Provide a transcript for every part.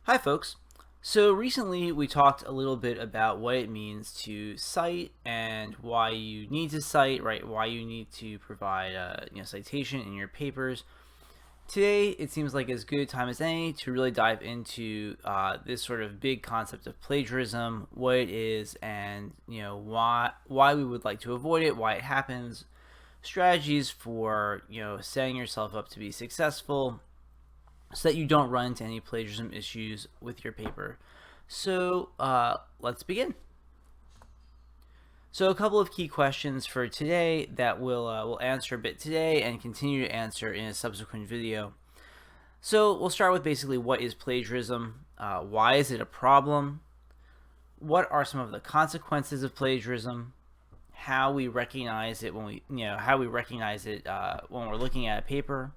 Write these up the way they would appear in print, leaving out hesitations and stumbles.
Hi, folks. So recently we talked a little bit about what it means to cite and why you need to cite, right? Why you need to provide a citation in your papers. Today, it seems like as good a time as any to really dive into this sort of big concept of plagiarism, what it is, and why we would like to avoid it, why it happens, strategies for setting yourself up to be successful, so that you don't run into any plagiarism issues with your paper. So let's begin. So a couple of key questions for today that we'll answer a bit today and continue to answer in a subsequent video. So we'll start with basically what is plagiarism, why is it a problem, what are some of the consequences of plagiarism, how we recognize it when when we're looking at a paper,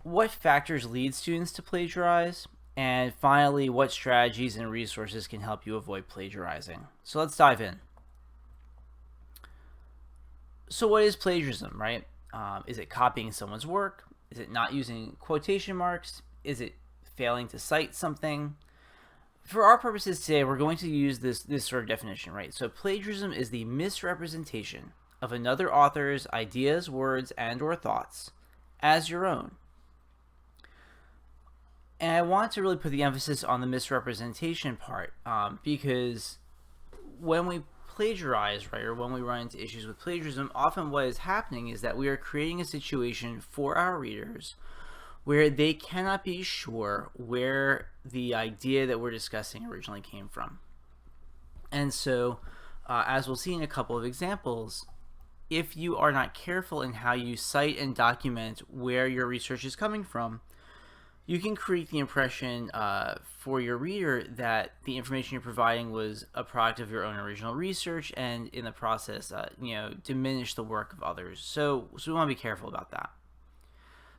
what factors lead students to plagiarize, and finally, what strategies and resources can help you avoid plagiarizing. So let's dive in. So what is plagiarism, right? Is it copying someone's work? Is it not using quotation marks? Is it failing to cite something? For our purposes today, we're going to use this sort of definition, right? So plagiarism is the misrepresentation of another author's ideas, words, and or thoughts as your own. And I want to really put the emphasis on the misrepresentation part because when we plagiarize, right, or when we run into issues with plagiarism, often what is happening is that we are creating a situation for our readers where they cannot be sure where the idea that we're discussing originally came from. And so, as we'll see in a couple of examples, if you are not careful in how you cite and document where your research is coming from, you can create the impression for your reader that the information you're providing was a product of your own original research, and in the process, diminish the work of others. So we want to be careful about that.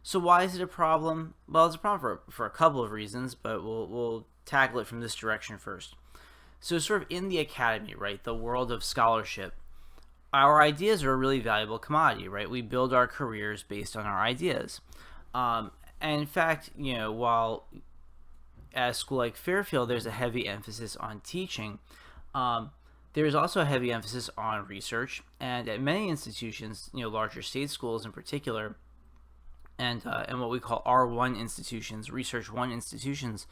So why is it a problem? Well, it's a problem for a couple of reasons, but we'll tackle it from this direction first. So sort of in the academy, right, the world of scholarship, our ideas are a really valuable commodity, right? We build our careers based on our ideas. And in fact, while at a school like Fairfield, there's a heavy emphasis on teaching, there's also a heavy emphasis on research. And at many institutions, larger state schools in particular, and what we call R1 institutions, Research 1 institutions,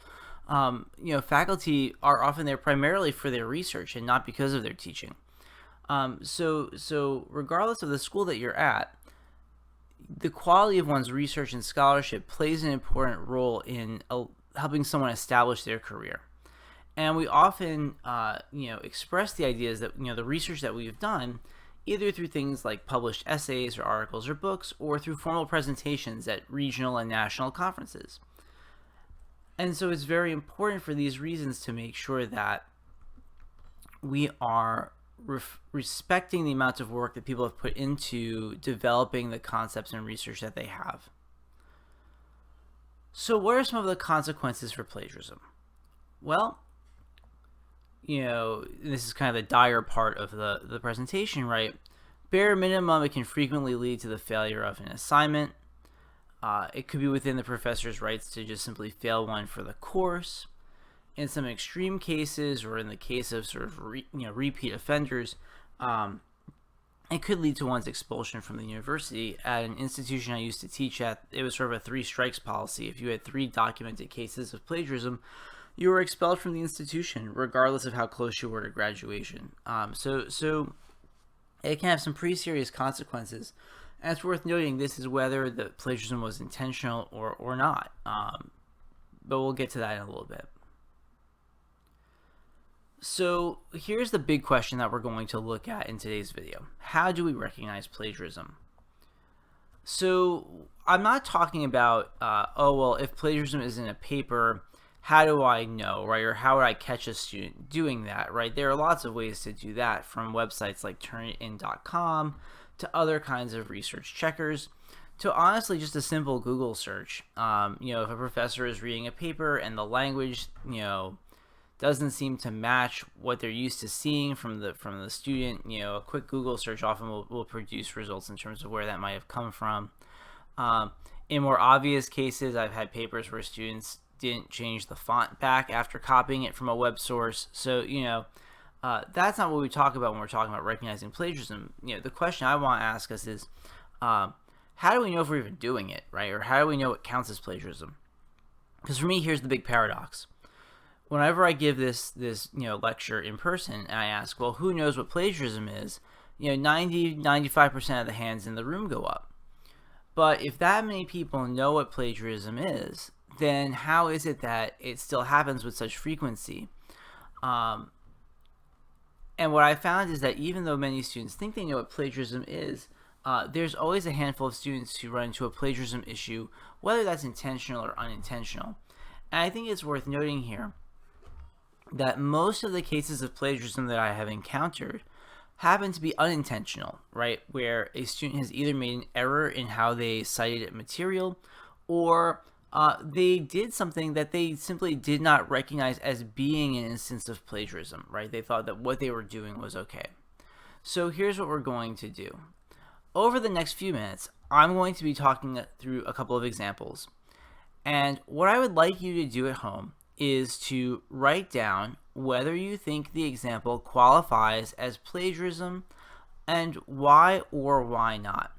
faculty are often there primarily for their research and not because of their teaching. So regardless of the school that you're at, the quality of one's research and scholarship plays an important role in helping someone establish their career. And we often, express the ideas that, the research that we've done, either through things like published essays or articles or books, or through formal presentations at regional and national conferences. And so it's very important for these reasons to make sure that we are respecting the amount of work that people have put into developing the concepts and research that they have. So what are some of the consequences for plagiarism? Well, this is kind of the dire part of the presentation, right? Bare minimum, it can frequently lead to the failure of an assignment. It could be within the professor's rights to just simply fail one for the course. In some extreme cases, or in the case of sort of repeat offenders, it could lead to one's expulsion from the university. At an institution I used to teach at, it was sort of a 3 strikes policy. If you had 3 documented cases of plagiarism, you were expelled from the institution, regardless of how close you were to graduation. So it can have some pretty serious consequences. And it's worth noting this is whether the plagiarism was intentional or not. But we'll get to that in a little bit. So here's the big question that we're going to look at in today's video. How do we recognize plagiarism? So I'm not talking about, if plagiarism is in a paper, how do I know, right? Or how would I catch a student doing that, right? There are lots of ways to do that, from websites like turnitin.com to other kinds of research checkers, to honestly just a simple Google search. If a professor is reading a paper and the language, doesn't seem to match what they're used to seeing from the student, a quick Google search often will produce results in terms of where that might have come from. In more obvious cases, I've had papers where students didn't change the font back after copying it from a web source. So, that's not what we talk about when we're talking about recognizing plagiarism. The question I want to ask us is, how do we know if we're even doing it, right? Or how do we know what counts as plagiarism? Because for me, here's the big paradox. Whenever I give this lecture in person and I ask, well, who knows what plagiarism is? 95% of the hands in the room go up. But if that many people know what plagiarism is, then how is it that it still happens with such frequency? And what I found is that even though many students think they know what plagiarism is, there's always a handful of students who run into a plagiarism issue, whether that's intentional or unintentional. And I think it's worth noting here that most of the cases of plagiarism that I have encountered happen to be unintentional, right? Where a student has either made an error in how they cited material, or they did something that they simply did not recognize as being an instance of plagiarism, right? They thought that what they were doing was okay. So here's what we're going to do. Over the next few minutes, I'm going to be talking through a couple of examples. And what I would like you to do at home is to write down whether you think the example qualifies as plagiarism and why or why not.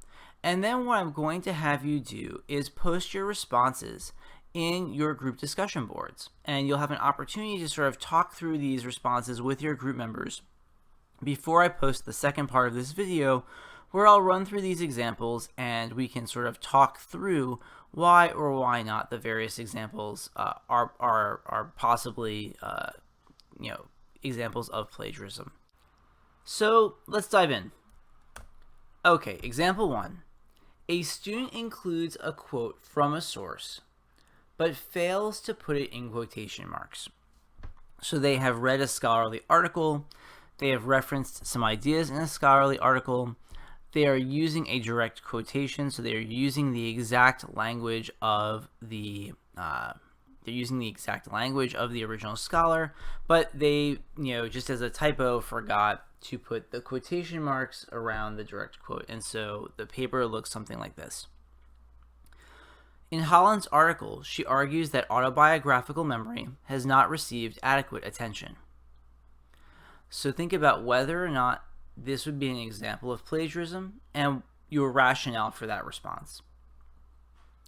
And then what I'm going to have you do is post your responses in your group discussion boards. And you'll have an opportunity to sort of talk through these responses with your group members before I post the second part of this video, where I'll run through these examples and we can sort of talk through why or why not the various examples are possibly examples of plagiarism. So let's dive in. Okay, example 1. A student includes a quote from a source, but fails to put it in quotation marks. So they have read a scholarly article, they have referenced some ideas in a scholarly article, they are using a direct quotation, so they are using the exact language of the original scholar, but they, just as a typo, forgot to put the quotation marks around the direct quote, and so the paper looks something like this. In Holland's article, she argues that autobiographical memory has not received adequate attention. So think about whether or not this would be an example of plagiarism and your rationale for that response.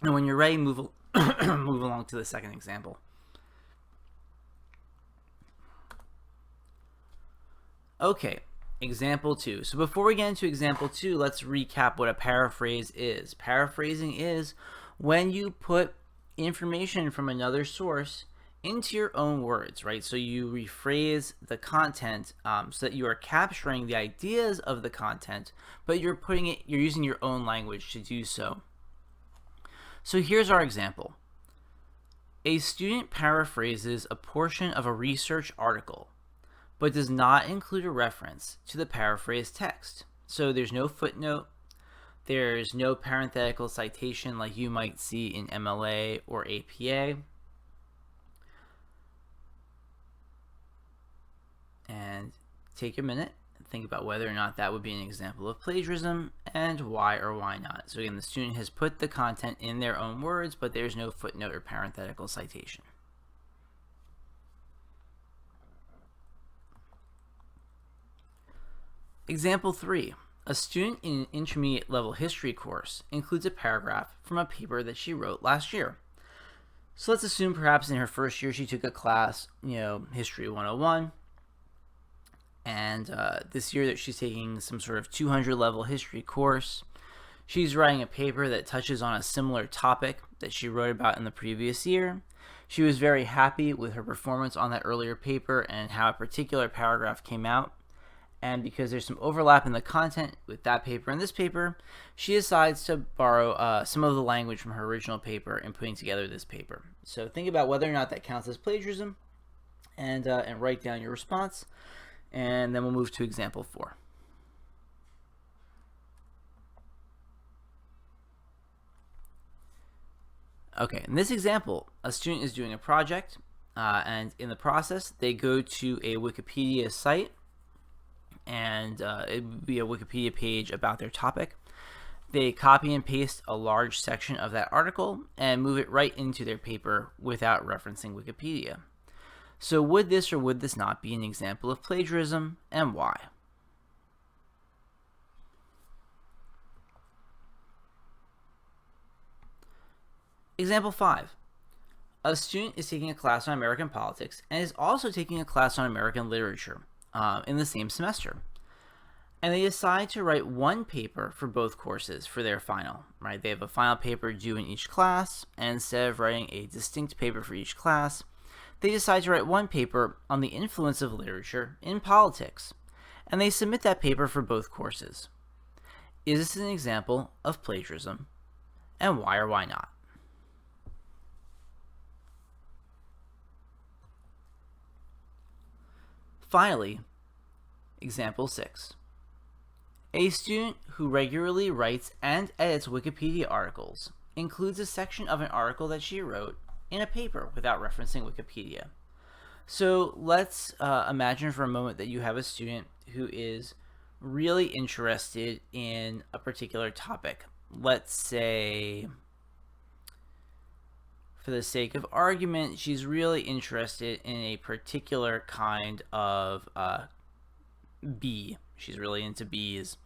And when you're ready, move along to the second example. Okay, example 2. So before we get into example 2, let's recap what a paraphrase is. Paraphrasing is when you put information from another source into your own words, right? So you rephrase the content so that you are capturing the ideas of the content, but you're using your own language to do so. So here's our example. A student paraphrases a portion of a research article, but does not include a reference to the paraphrased text. So there's no footnote, there's no parenthetical citation like you might see in MLA or APA. And take a minute and think about whether or not that would be an example of plagiarism and why or why not. So again, the student has put the content in their own words, but there's no footnote or parenthetical citation. Example 3. A student in an intermediate level history course includes a paragraph from a paper that she wrote last year. So let's assume perhaps in her first year she took a class, History 101. And this year that she's taking some sort of 200 level history course, she's writing a paper that touches on a similar topic that she wrote about in the previous year. She was very happy with her performance on that earlier paper and how a particular paragraph came out. And because there's some overlap in the content with that paper and this paper, she decides to borrow some of the language from her original paper in putting together this paper. So think about whether or not that counts as plagiarism and write down your response. And then we'll move to example 4. Okay, in this example, a student is doing a project, and in the process, they go to a Wikipedia site, and it would be a Wikipedia page about their topic. They copy and paste a large section of that article and move it right into their paper without referencing Wikipedia. So would this or would this not be an example of plagiarism, and why? Example 5. A student is taking a class on American politics and is also taking a class on American literature in the same semester. And they decide to write one paper for both courses for their final, right? They have a final paper due in each class, and instead of writing a distinct paper for each class, they decide to write one paper on the influence of literature in politics, and they submit that paper for both courses. Is this an example of plagiarism, and why or why not? Finally, example 6. A student who regularly writes and edits Wikipedia articles includes a section of an article that she wrote in a paper without referencing Wikipedia. So let's imagine for a moment that you have a student who is really interested in a particular topic. Let's say, for the sake of argument, she's really interested in a particular kind of bee. She's really into bees,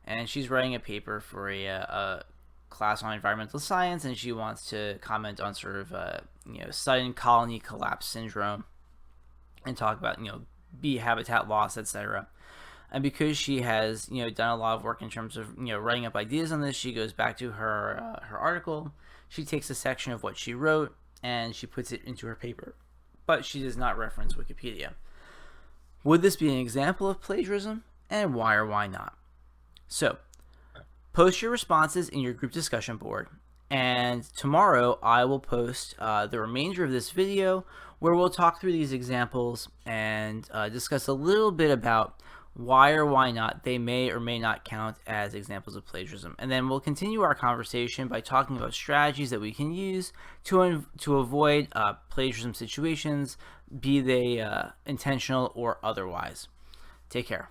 and she's writing a paper for a class on environmental science, and she wants to comment on sort of sudden colony collapse syndrome and talk about bee habitat loss, etc. And because she has done a lot of work in terms of writing up ideas on this, she goes back to her her article. She takes a section of what she wrote and she puts it into her paper, but she does not reference Wikipedia. Would this be an example of plagiarism, and why or why not? So, post your responses in your group discussion board, and tomorrow I will post the remainder of this video where we'll talk through these examples and discuss a little bit about why or why not they may or may not count as examples of plagiarism. And then we'll continue our conversation by talking about strategies that we can use to avoid plagiarism situations, be they intentional or otherwise. Take care.